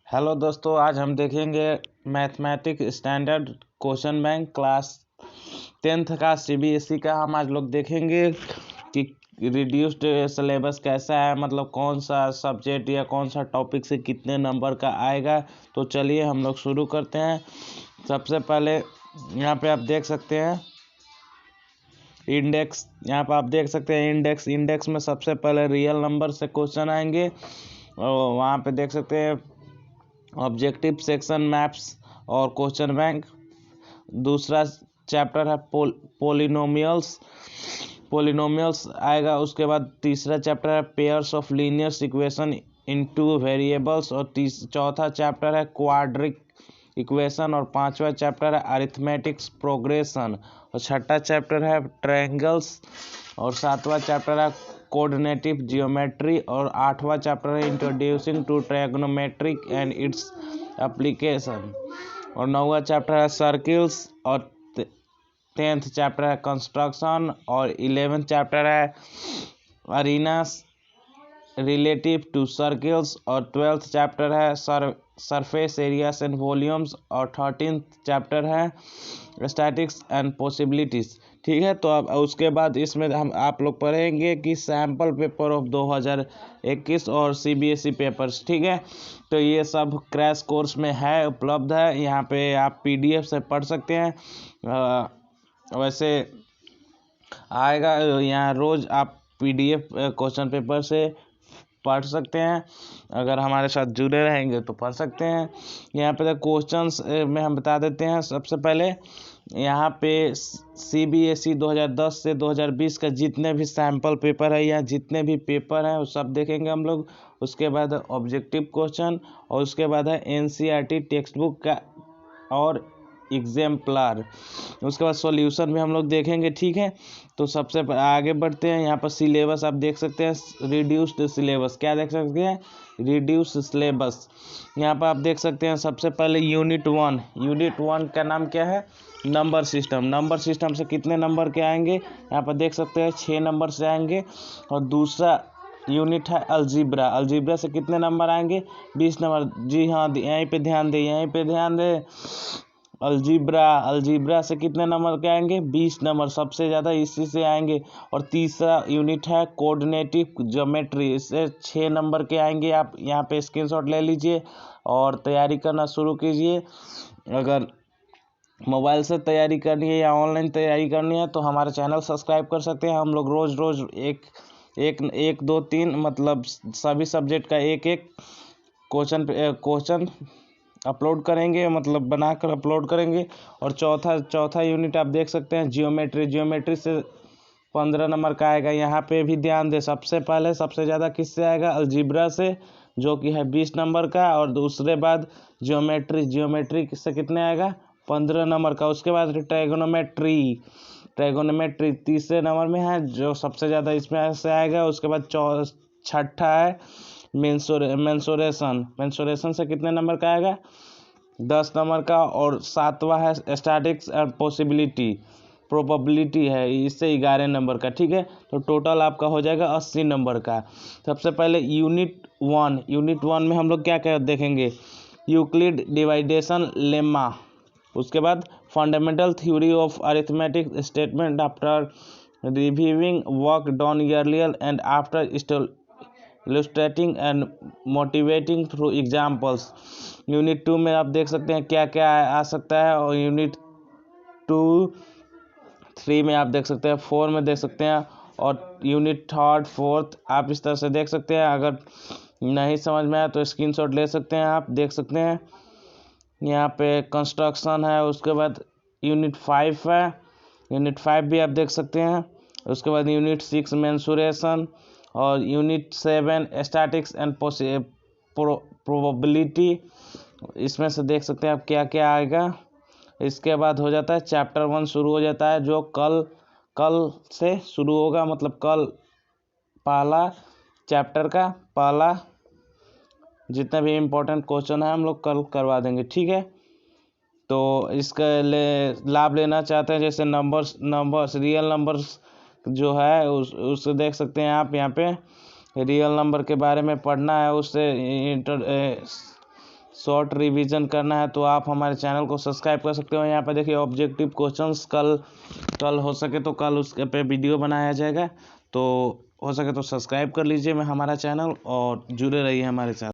Hello दोस्तों, आज हम देखेंगे mathematics standard question bank class 10th का सीबीएसई का। हम आज लोग देखेंगे कि रिड्यूस्ड सिलेबस कैसा है, मतलब कौन सा सब्जेक्ट या कौन सा टॉपिक से कितने नंबर का आएगा। तो चलिए हम लोग शुरू करते हैं। सबसे पहले यहाँ पे आप देख सकते हैं इंडेक्स। यहाँ पे आप देख सकते हैं इंडेक्स में सबसे पहले रियल नंबर से क्वेश्चन आएंगे, और वहाँ पे देख सकते हैं ऑब्जेक्टिव सेक्शन मैप्स और क्वेश्चन बैंक। दूसरा चैप्टर है पोलिनोमियल्स आएगा। उसके बाद तीसरा चैप्टर है pairs of linear equation into variables, और चौथा चैप्टर है क्वाड्रिक इक्वेशन, और पांचवा चैप्टर है अरिथमेटिक्स प्रोग्रेशन, और छठा चैप्टर है ट्रायंगल्स, और सातवां चैप्टर है कोऑर्डिनेटिव जियोमेट्री, और आठवां चैप्टर है introducing to trigonometric and its application, और नौवां चैप्टर है सर्किल्स, और 10th चैप्टर है कंस्ट्रक्शन, और 11th चैप्टर है अरीनास रिलेटिव टू सर्किल्स, और 12th चैप्टर है सरफेस एरियाज एंड वॉल्यूम्स, और 13th चैप्टर है स्टैटिक्स एंड पॉसिबिलिटीज। ठीक है, तो अब उसके बाद इसमें हम आप लोग पढ़ेंगे कि सैम्पल पेपर ऑफ 2021 और सीबीएसई पेपर्स। ठीक है, तो ये सब क्रैश कोर्स में है, उपलब्ध है। यहाँ पे आप पीडीएफ से पढ़ सकते हैं। वैसे आएगा यहाँ रोज़ आप पीडीएफ क्वेश्चन पेपर से पढ़ सकते हैं। अगर हमारे साथ जुड़े रहेंगे तो पढ़ सकते हैं। यहाँ पे क्वेश्चंस में हम बता देते हैं। सबसे पहले यहाँ पे सीबीएसई 2010 से 2020 का जितने भी सैम्पल पेपर है या जितने भी पेपर हैं वो सब देखेंगे हम लोग। उसके बाद ऑब्जेक्टिव क्वेश्चन, और उसके बाद है एनसीईआरटी टेक्स्ट बुक का और एग्जाम्पलर। उसके बाद सॉल्यूशन भी हम लोग देखेंगे। ठीक है, तो सबसे आगे बढ़ते हैं। यहाँ पर सिलेबस आप देख सकते हैं, रिड्यूस्ड सिलेबस। क्या देख सकते हैं? Reduced syllabus. यहाँ पर आप देख सकते हैं सबसे पहले यूनिट 1 का नाम क्या है? नंबर सिस्टम से कितने नंबर के आएंगे? यहाँ पर देख सकते हैं 6 नंबर से आएंगे। और दूसरा यूनिट है अलजीब्रा से कितने नंबर आएंगे? 20 नंबर। जी हाँ, यहीं पे ध्यान दे। अलजीब्रा से कितने नंबर के आएंगे? 20 नंबर, सबसे ज़्यादा इसी से आएंगे। और तीसरा यूनिट है कोऑर्डिनेटिव ज्योमेट्री, इससे 6 नंबर के आएंगे। आप यहाँ पे स्क्रीनशॉट ले लीजिए और तैयारी करना शुरू कीजिए। अगर मोबाइल से तैयारी करनी है या ऑनलाइन तैयारी करनी है तो हमारे चैनल सब्सक्राइब कर सकते हैं। हम लोग रोज़ एक दो तीन मतलब सभी सब्जेक्ट का एक क्वेश्चन अपलोड करेंगे, मतलब बनाकर अपलोड करेंगे। और चौथा यूनिट आप देख सकते हैं जियोमेट्री से 15 नंबर का आएगा। यहाँ पे भी ध्यान दें, सबसे पहले सबसे ज़्यादा किससे आएगा? अलजीब्रा से, जो कि है 20 नंबर का। और दूसरे बाद जियोमेट्री से कितने आएगा? 15 नंबर का। उसके बाद ट्रायगोनोमेट्री तीसरे नंबर में है, जो सबसे ज़्यादा इसमें से आएगा। उसके बाद छठा है मेंसुरेशन से कितने नंबर का आएगा? 10 नंबर का। और सातवां है स्टैटिक्स एंड प्रोबेबिलिटी है, इससे 11 नंबर का। ठीक है, तो टोटल आपका हो जाएगा 80 नंबर का। सबसे पहले यूनिट 1 में हम लोग क्या क्या देखेंगे? Euclid डिवाइडेशन lemma. उसके बाद fundamental theory of arithmetic statement after reviewing work done earlier and after illustrating and motivating through examples। Unit 2 में आप देख सकते हैं क्या क्या आ सकता है। और यूनिट 3 में आप देख सकते हैं, 4 में देख सकते हैं, और यूनिट 3, 4 आप इस तरह से देख सकते हैं। अगर नहीं समझ में आया तो स्क्रीनशॉट ले सकते हैं, आप देख सकते हैं। यहाँ पे कंस्ट्रक्शन है। उसके बाद यूनिट 5 है, यूनिट 5 भी आप देख सकते हैं। उसके बाद यूनिट 6 मेंसुरेशन, और यूनिट 7 स्टैटिक्स एंड प्रोबेबिलिटी। इसमें से देख सकते हैं आप क्या क्या आएगा। इसके बाद हो जाता है चैप्टर 1 शुरू हो जाता है, जो कल से शुरू होगा, मतलब कल पहला चैप्टर का पहला जितने भी इम्पोर्टेंट क्वेश्चन है हम लोग कल करवा देंगे। ठीक है, तो इसका लाभ लेना चाहते हैं, जैसे नंबर्स रियल नंबर्स जो है उससे देख सकते हैं आप। यहाँ पे रियल नंबर के बारे में पढ़ना है, उससे शॉर्ट रिवीजन करना है तो आप हमारे चैनल को सब्सक्राइब कर सकते हो। यहाँ पे देखिए ऑब्जेक्टिव क्वेश्चंस कल हो सके तो कल उसके पे वीडियो बनाया जाएगा, तो हो सके तो सब्सक्राइब कर लीजिए हमारा चैनल और जुड़े रहिए हमारे साथ।